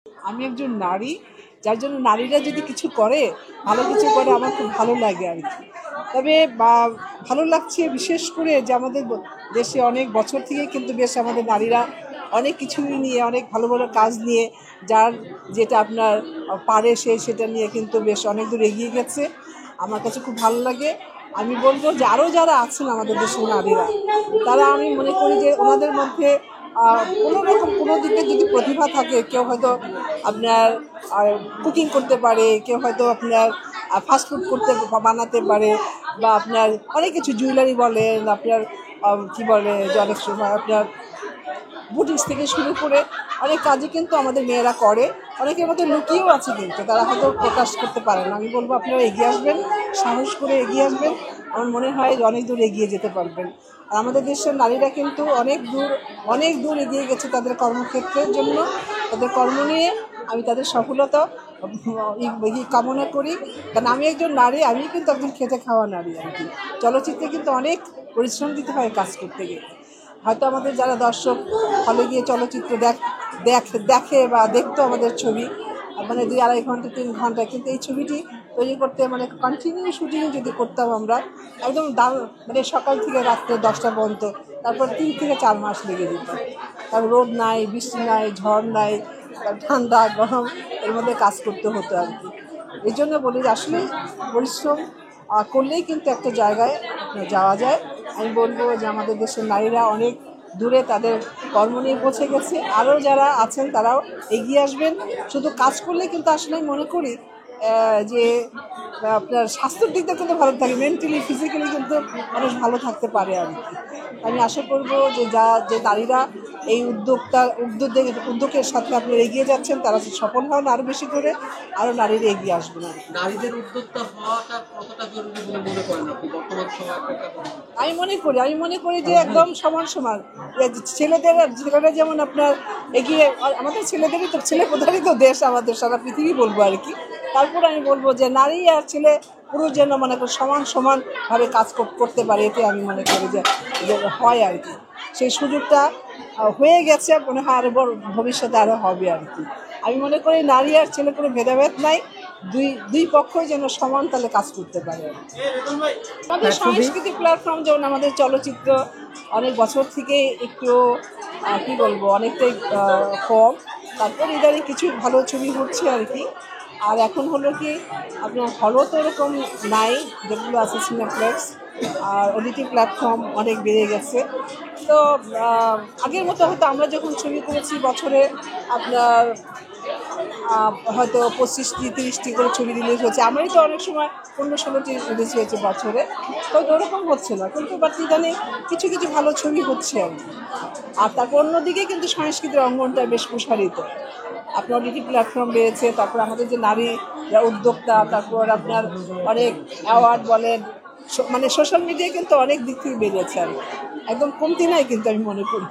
আমি একজন নারী, যার জন্য নারীরা যদি কিছু করে, ভালো কিছু করে, আমার খুব ভালো লাগে আর কি। তবে ভালো লাগছে বিশেষ করে যে আমাদের দেশে অনেক বছর থেকে কিন্তু বেশ আমাদের নারীরা অনেক কিছুই নিয়ে, অনেক ভালো ভালো কাজ নিয়ে, যার যেটা আপনার পারে সেটা নিয়ে কিন্তু বেশ অনেক দূর এগিয়ে গেছে। আমার কাছে খুব ভালো লাগে। আমি বলবো যে আরও যারা আছেন আমাদের দেশের নারীরা, তারা আমি মনে করি যে ওনাদের মধ্যে কোনো রকম কোনো দিকে যদি প্রতিভা থাকে, কেউ হয়তো আপনার কুকিং করতে পারে, কেউ হয়তো আপনার ফাস্টফুড বানাতে পারে, বা আপনার অনেক কিছু জুয়েলারি বলেন, আপনার কি বলে যে অনেক সময় আপনার বুটিক্স থেকে শুরু করে অনেক কাজই কিন্তু আমাদের মেয়েরা করে। অনেকের মধ্যে লুকিয়েও আছে, কিন্তু তারা হয়তো প্রকাশ করতে পারে না। আমি বলবো আপনারা এগিয়ে আসবেন, সাহস করে এগিয়ে আসবেন। আমার মনে হয় যে অনেক দূর এগিয়ে যেতে পারবেন। আর আমাদের দেশের নারীরা কিন্তু অনেক দূর এগিয়ে গেছে তাদের কর্মক্ষেত্রের জন্য, তাদের কর্ম নিয়ে। আমি তাদের সফলতা কামনা করি, কারণ আমি একজন নারী, আমি কিন্তু একজন খেটে খাওয়া নারী আর কি। চলচ্চিত্রে কিন্তু অনেক পরিশ্রম দিতে হয় কাজ করতে গেলে। হয়তো আমাদের যারা দর্শক হলে গিয়ে চলচ্চিত্র দেখে বা দেখতো আমাদের ছবি, মানে 2-2.5 ঘন্টা 3 ঘন্টা, কিন্তু এই ছবিটি তৈরি করতে মানে কন্টিনিউ শুটিং যদি করতাম আমরা, একদম মানে সকাল থেকে রাত্রে 10টা পর্যন্ত, তারপর 3 থেকে 4 মাস লেগে যেত। কারণ রোদ নাই, বৃষ্টি নাই, ঝড় নাই, ঠান্ডা গরম, এর মধ্যে কাজ করতে হতো আর কি। এই জন্য বলি যে আসলে পরিশ্রম করলেই কিন্তু একটা জায়গায় যাওয়া যায়। আমি বলবো যে আমাদের দেশের নারীরা অনেক দূরে তাদের কর্ম নিয়ে পৌঁছে গেছে। আরও যারা আছেন তারাও এগিয়ে আসবেন। শুধু কাজ করলে কিন্তু আসলে মনে করি যে আপনার স্বাস্থ্যের দিকটা কিন্তু ভালো থাকে, মেন্টালি ফিজিক্যালি কিন্তু মানুষ ভালো থাকতে পারে আর কি। আমি আশা করব যে নারীরা এই উদ্যোগের সাথে আপনারা এগিয়ে যাচ্ছেন, তারা সফল হন আরও বেশি করে, আরও নারীরা এগিয়ে আসবেন আর কি। নারীদের উদ্যোক্তা হওয়াটা কতটা জরুরি বলে মনে করেন আপনি বর্তমান সময়ে? আমি মনে করি যে একদম সমান সমান। ছেলেরা যেমন আপনার এগিয়ে, আমাদের ছেলে প্রধানই তো দেশ, আমাদের সারা পৃথিবী বলবো আর কি। তারপর আমি বলবো যে নারী আর পুরুষ যেন মনে করি সমানভাবে কাজ করতে পারে, এতে আমি মনে করি যে হয় আর কি। সেই সুযোগটা হয়ে গেছে, মনে হয় আরও ভবিষ্যতে আরও হবে আর কি। আমি মনে করি নারী আর ছেলে কোনো ভেদাভেদ নাই, দুই পক্ষই যেন সমান তালে কাজ করতে পারে। আমাদের সাংস্কৃতিক প্ল্যাটফর্ম যেমন আমাদের চলচ্চিত্র অনেক বছর থেকে একটু কি বলবো অনেকটাই কম, তারপর ইদানিং কিছু ভালো ছবি হচ্ছে আর কি। আর এখন হলো কি আপনার হলও তো ওরকম নাই, যেগুলো আছে সিনেপ্লেক্স, আর ওটিটি প্ল্যাটফর্ম অনেক বেড়ে গেছে। তো আগের মতো হয়তো আমরা যখন ছবি করেছি বছরে আপনার হয়তো 25টি 30টি করে ছবি রিলিজ হয়েছে, আমারই তো অনেক সময় 15-16টি রিলিজ হয়েছে বছরে, তো ওরকম হচ্ছে না। কিন্তু বাট ইদানিং কিছু কিছু ভালো ছবি হচ্ছে আর কি। আর তারপর অন্যদিকে কিন্তু সংস্কৃতির অঙ্গনটা বেশ প্রসারিত, আপনার ওটিটি প্ল্যাটফর্ম বেড়েছে, তারপর আমাদের যে নারী উদ্যোক্তা, তারপর আপনার অনেক অ্যাওয়ার্ড বলেন, মানে সোশ্যাল মিডিয়ায় কিন্তু অনেক দিক থেকে বেরিয়েছে আর কি, একদম কমতি নাই কিন্তু আমি মনে করি।